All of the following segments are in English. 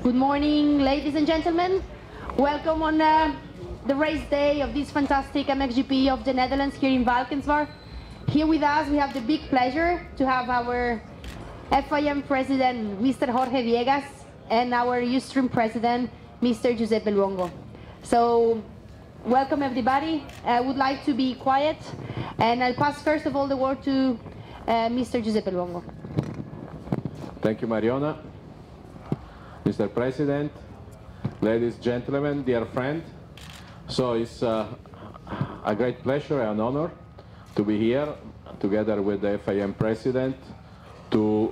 Good morning, ladies and gentlemen. Welcome on the race day of this fantastic MXGP of the Netherlands here in Valkenswaard. Here with us, we have the big pleasure to have our FIM president, Mr. Jorge Viegas, and our Ustream president, Mr. Giuseppe Luongo. So, welcome everybody. I would like to be quiet, and I'll pass first of all the word to Mr. Giuseppe Luongo. Thank you, Mariona. Mr. President, ladies and gentlemen, dear friend. So it's a great pleasure and honor to be here together with the FIM President to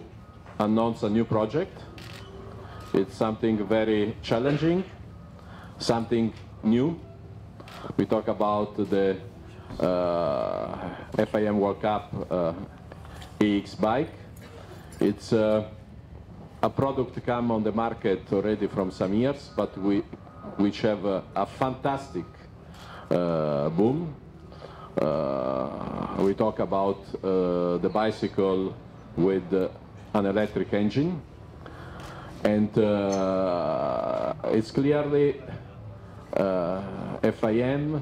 announce a new project. It's something very challenging, something new. We talk about the FIM World Cup E-XBike. It's a product come on the market already from some years, but which have a fantastic boom. We talk about the bicycle with an electric engine, and it's clearly FIM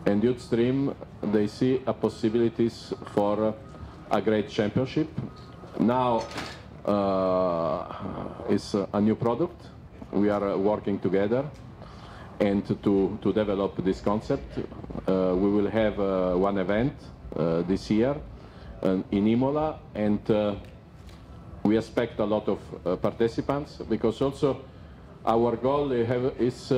and Ustream, they see a possibilities for a great championship. Now it's a new product. We are working together and to develop this concept. We will have one event this year in Imola, and we expect a lot of participants, because also our goal is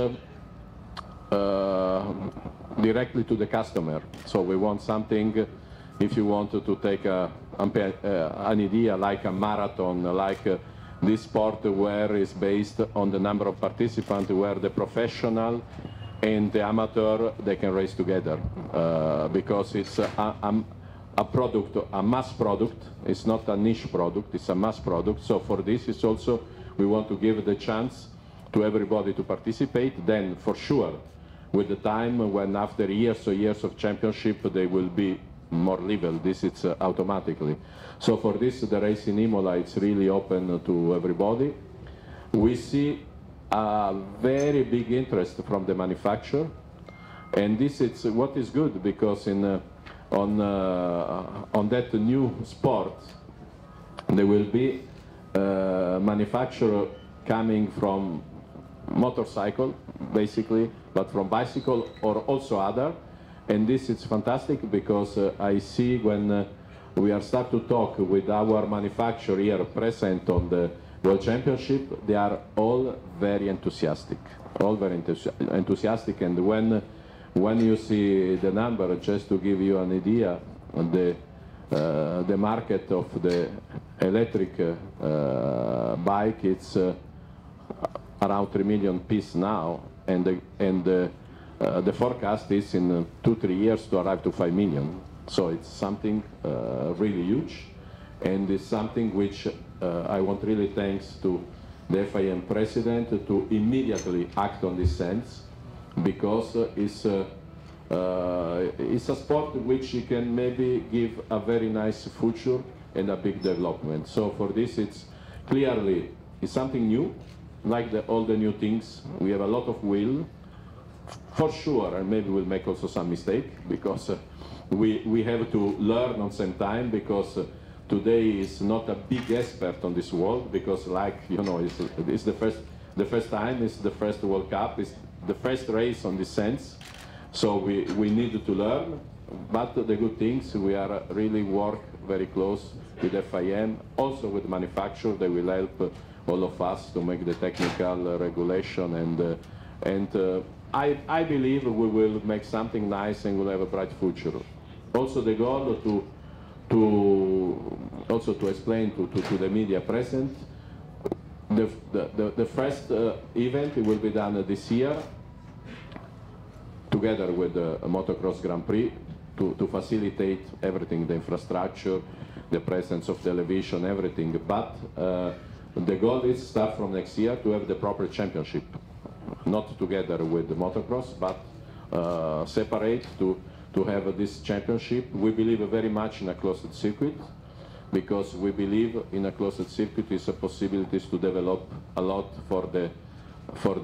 directly to the customer. So we want something, if you want to take an idea like a marathon, like this sport where it's based on the number of participants, where the professional and the amateur, they can race together, because it's a product, a mass product. It's not a niche product, it's a mass product. So for this, it's also, we want to give the chance to everybody to participate. Then for sure, with the time when after years or years of championship, they will be more level. This is automatically. So for this, the race in Imola, it's really open to everybody. We see a very big interest from the manufacturer, and this is what is good, because on that new sport, there will be manufacturer coming from motorcycle, basically, but from bicycle or also other. And this is fantastic, because I see when we are start to talk with our manufacturer here present on the World Championship, they are all very enthusiastic, enthusiastic. And when you see the number, just to give you an idea, the market of the electric bike, it's around 3 million pieces now, and the forecast is in 2-3 years to arrive to 5 million. So it's something really huge, and it's something which I want really thanks to the FIM president to immediately act on this sense, because it's a sport which you can maybe give a very nice future and a big development. So for this, it's clearly it's something new, like all the new things. We have a lot of will. For sure, and maybe we'll make also some mistake, because we have to learn on same time, because today is not a big expert on this world, because like, you know, it's the first time, it's the first World Cup, it's the first race on this sense. So we need to learn, but the good things, we are really work very close with FIM, also with manufacturer. They will help all of us to make the technical regulation, and I believe we will make something nice and we'll have a bright future. Also the goal to explain to the media present, the first event will be done this year together with the Motocross Grand Prix to facilitate everything, the infrastructure, the presence of television, everything. But the goal is start from next year to have the proper championship. Not together with the motocross, but separate to have this championship. We believe very much in a closed circuit, because we believe in a closed circuit is a possibilities to develop a lot for the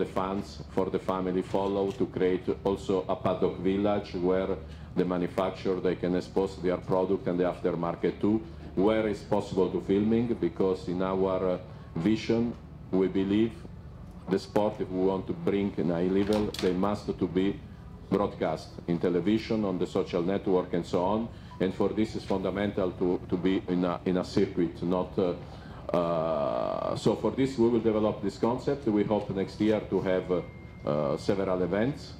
fans, for the family follow, to create also a paddock village where the manufacturer, they can expose their product and the aftermarket too, where it's possible to filming, because in our vision, we believe the sport, if we want to bring in high level, they must to be broadcast in television, on the social network and so on. And for this is fundamental to be in a circuit, not so for this we will develop this concept. We hope next year to have several events.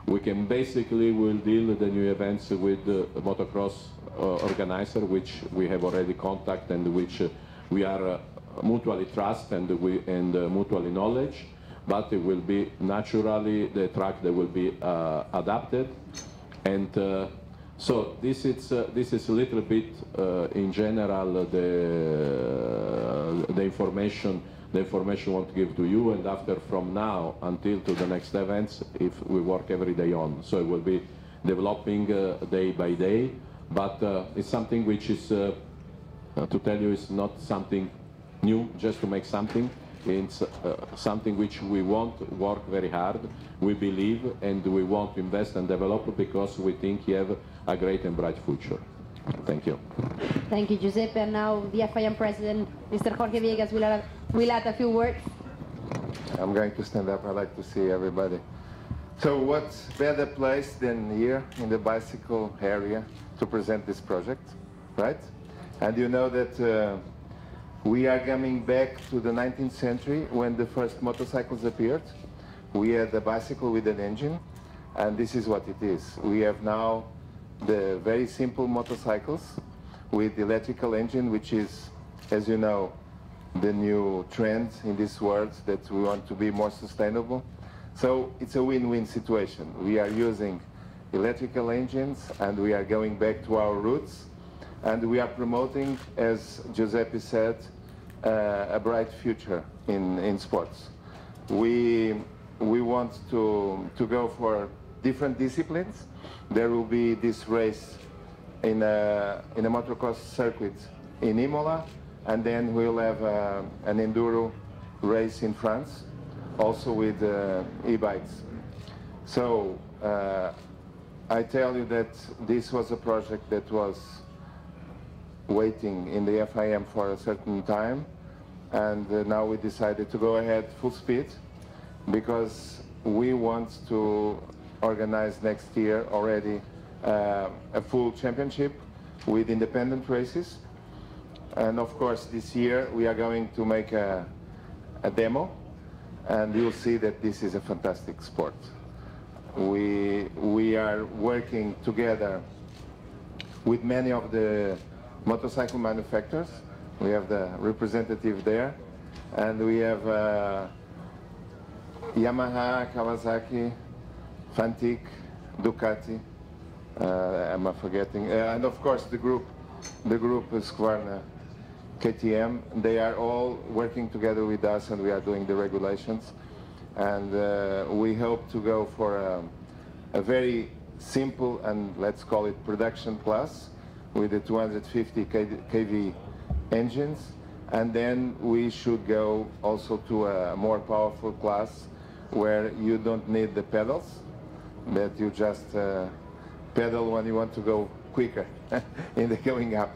We can basically will deal the new events with the motocross organizer, which we have already contact and which we are mutually trust and mutually knowledge. But it will be naturally the track that will be adapted, and so this is a little bit in general the information I want to give to you, and after from now until to the next events, if we work every day on, so it will be developing day by day, but it's something which is to tell you is not something new just to make something. It's something which we want to work very hard, we believe, and we want to invest and develop because we think you have a great and bright future. Thank you. Thank you, Giuseppe. And now the FIM president, Mr. Jorge Viegas, will add a few words. I'm going to stand up. I like to see everybody. So what's better place than here in the bicycle area to present this project, right? And you know that we are coming back to the 19th century when the first motorcycles appeared. We had a bicycle with an engine, and this is what it is. We have now the very simple motorcycles with electrical engine, which is, as you know, the new trend in this world, that we want to be more sustainable. So it's a win-win situation. We are using electrical engines and we are going back to our roots, and we are promoting, as Giuseppe said, a bright future in sports. We want to go for different disciplines. There will be this race in a motocross circuit in Imola, and then we'll have an enduro race in France, also with e-bikes. So I tell you that this was a project that was waiting in the FIM for a certain time, and now we decided to go ahead full speed, because we want to organize next year already a full championship with independent races. And of course this year we are going to make a demo, and you'll see that this is a fantastic sport. We are working together with many of the motorcycle manufacturers. We have the representative there, and we have Yamaha, Kawasaki, Fantic, Ducati, am I forgetting? And of course the group Husqvarna, KTM. They are all working together with us, and we are doing the regulations. And we hope to go for a very simple and, let's call it, production class with the 250 kV engines, and then we should go also to a more powerful class where you don't need the pedals, that you just pedal when you want to go quicker in the going up.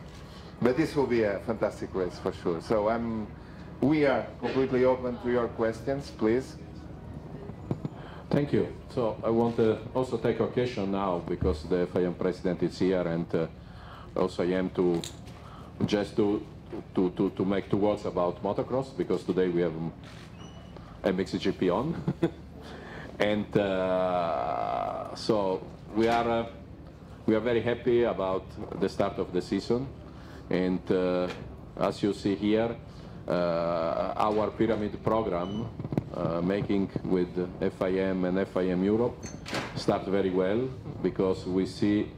But this will be a fantastic race for sure. So we are completely open to your questions, please. Thank you. So I want to also take occasion now, because the FIM president is here, and also I am to just to make 2 words about motocross, because today we have MXGP on. And so we are very happy about the start of the season, and as you see here, our pyramid program making with FIM and FIM Europe start very well, because we see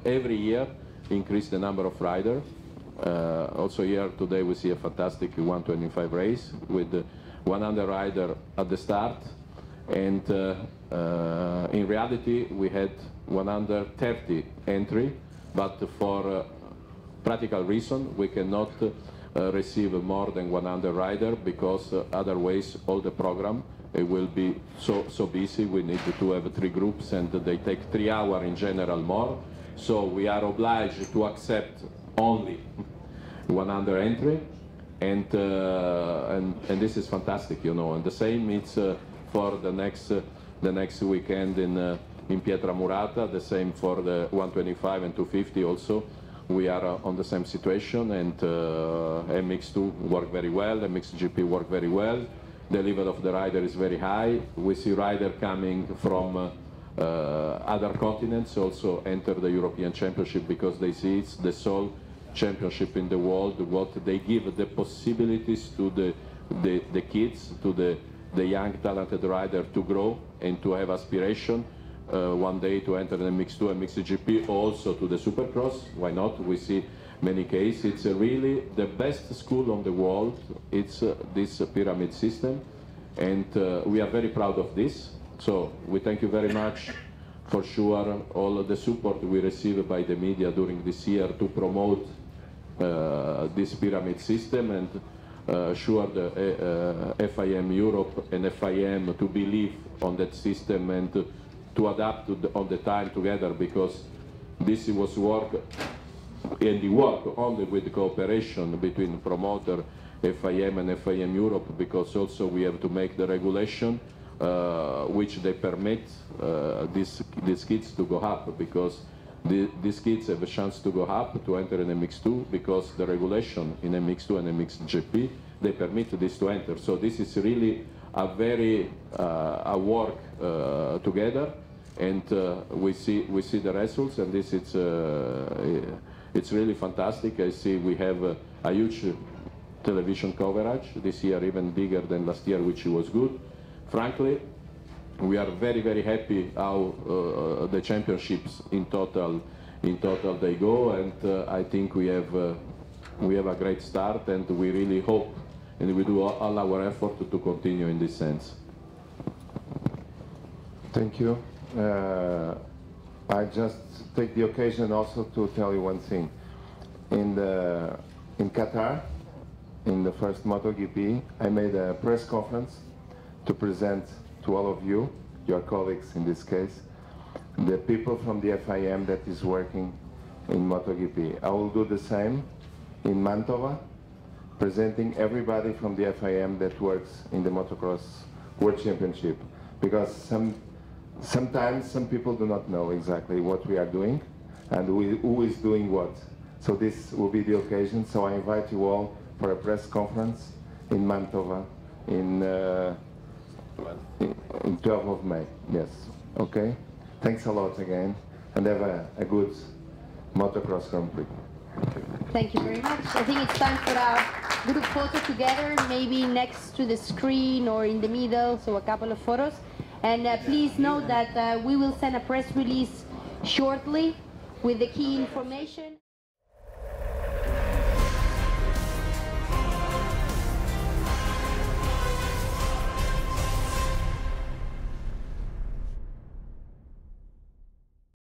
every year increase the number of riders. Also here today we see a fantastic 125 race with 100 riders at the start, and in reality we had 130 entry, but for practical reason. We cannot receive more than 100 riders because otherwise all the program it will be so busy. We need to have 3 groups and they take 3 hours in general more. So we are obliged to accept only 100 entry, and this is fantastic, you know. And the same it's for the next weekend in Pietramurata. The same for the 125 and 250 also. We are on the same situation, and MX2 work very well, MXGP work very well. The level of the rider is very high. We see riders coming from other continents also enter the European Championship because they see it's the sole championship in the world, what they give the possibilities to the kids, to the young talented rider to grow and to have aspiration one day to enter the MX2 and MXGP, also to the Supercross. Why not? We see many cases. It's really the best school on the world. It's this pyramid system, and we are very proud of this. So we thank you very much for sure all the support we received by the media during this year to promote this pyramid system, and sure the FIM Europe and FIM to believe on that system and to adapt on the time together, because this was work, and the work only with the cooperation between promoter FIM and FIM Europe, because also we have to make the regulation which they permit these kids to go up, because these kids have a chance to go up to enter in MX2 because the regulation in MX2 and MXGP they permit this to enter. So this is really a very a work together, and we see the results, and this it's really fantastic. I see we have a huge television coverage this year, even bigger than last year, which was good. Frankly, we are very, very happy how the championships in total they go, and I think we have a great start, and we really hope and we do all our effort to continue in this sense. Thank you. I just take the occasion also to tell you one thing. In Qatar, in the first MotoGP, I made a press conference to present to all of you, your colleagues in this case, the people from the FIM that is working in MotoGP. I will do the same in Mantova, presenting everybody from the FIM that works in the Motocross World Championship, because sometimes some people do not know exactly what we are doing and who is doing what. So this will be the occasion. So I invite you all for a press conference in Mantova in 12th of May. Yes. Okay. Thanks a lot again, and have a good motocross Grand Prix. Thank you very much. I think it's time for a group photo together, maybe next to the screen or in the middle, so a couple of photos. And please note that we will send a press release shortly with the key information.